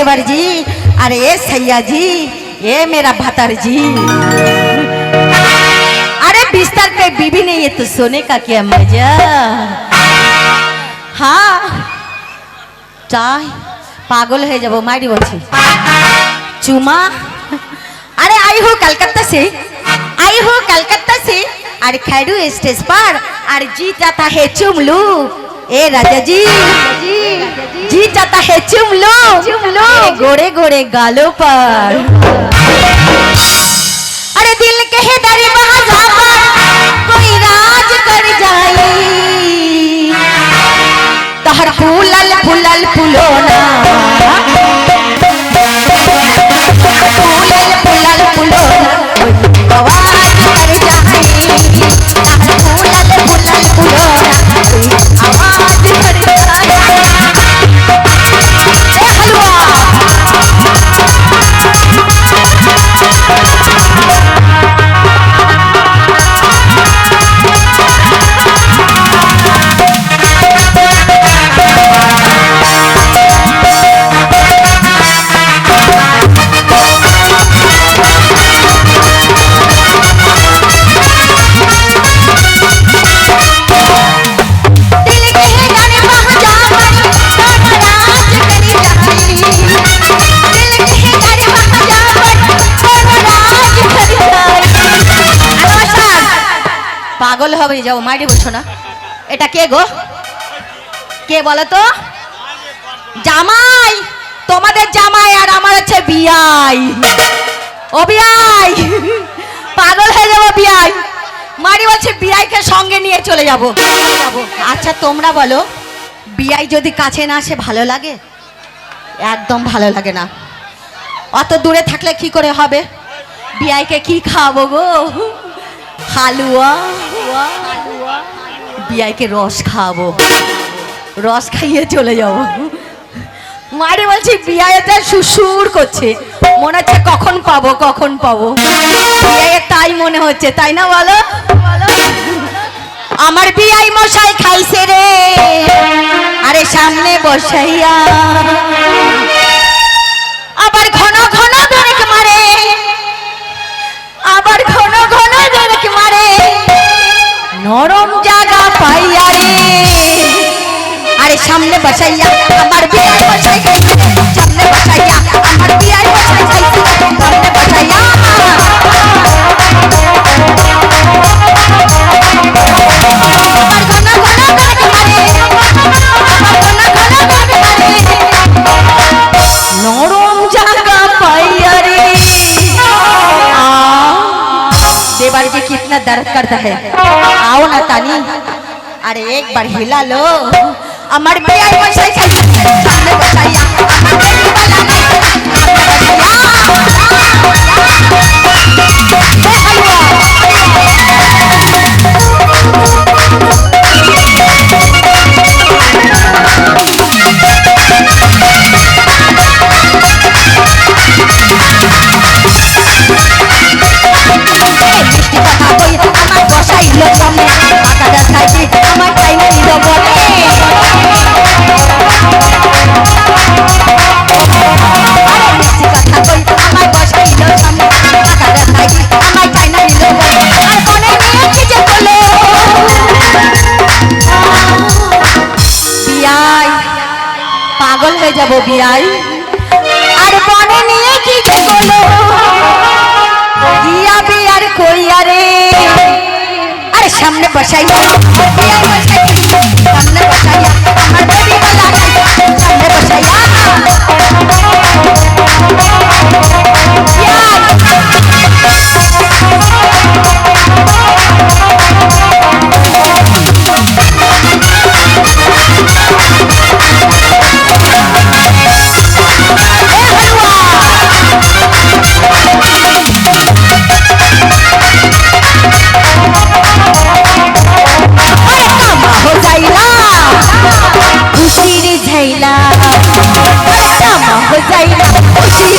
देवर जी, अरे ये सैया जी, ये मेरा भतर जी। अरे बिस्तर पे बीबी नहीं है तो सोने का क्या मजा। हाँ चाय पागल है जब मारी बोलছি चुमा। अरे आई हो कलकत्ता से, आई हो कलकत्ता से, अरे खैरू स्टेज पर, अरे जी जाता है चुम लू। ए राजा जी, जी जाता है चुम लो गोरे गोरे गालों पर। अरे दिल के है दरी बहाजा पर कोई राज कर जाए, तहर फूलल फूलल फुलोना, फूलल फूलल फुलोना आवाज कर जाए, तहर फूलल फूलल फुलोना आवाज कर जाए। ए हलवा পাগল হবে যাও মাইরে বসো না। এটা কে গো, কে বলো তো? জামাই, তোমাদের জামাই আর আমার হচ্ছে বিয়াই। ও বিয়াই, পাগল হয়ে যাবো বিয়াই। মারি বলছে বিয়াইকে সঙ্গে নিয়ে চলে যাব। আচ্ছা তোমরা বলো, বিয়াই যদি কাছে না আসে ভালো লাগে? একদম ভালো লাগে না। অত দূরে থাকলে কি করে হবে? বিয়াইকে কি খাওয়াবো গো? হালুয়া, বিয়াইকে রস খাওয়াবো, রস খাইয়ে চলে যাবো। মারি বলছি বিয়াইতে সুসুর করছে, মনে হচ্ছে কখন পাবো কখন পাবো। বিয়াইয়ের তাই মনে হচ্ছে, তাই না বলো? আমার বিয়াই মশাই খাইছে রে, আরে সামনে বসাইয়া, আবার ঘন ঘন দরেক মারে, আবার ঘন ঘন দরেক মারে, নরম জায়গা পাইয়া রে, আরে সামনে বসাইয়া আমার বিয়াই মশাই খাইছে, সামনে বসাইয়া আমার বিয়াই মশাই খাইছে, সামনে বসাইয়া। नरम जगह पाइया रे, देवर जी कितना दर्द करता है। आओ ना तानी, अरे एक बार हिला लो। अमर बियाई मशाई सामने बसाइया, পাগল হয়ে যাবো বিয়াই। আর বনে নিয়ে কি যে বলো, গিয়া বিয়ার কইয়া রে, আরে সামনে বসাই বিয়াই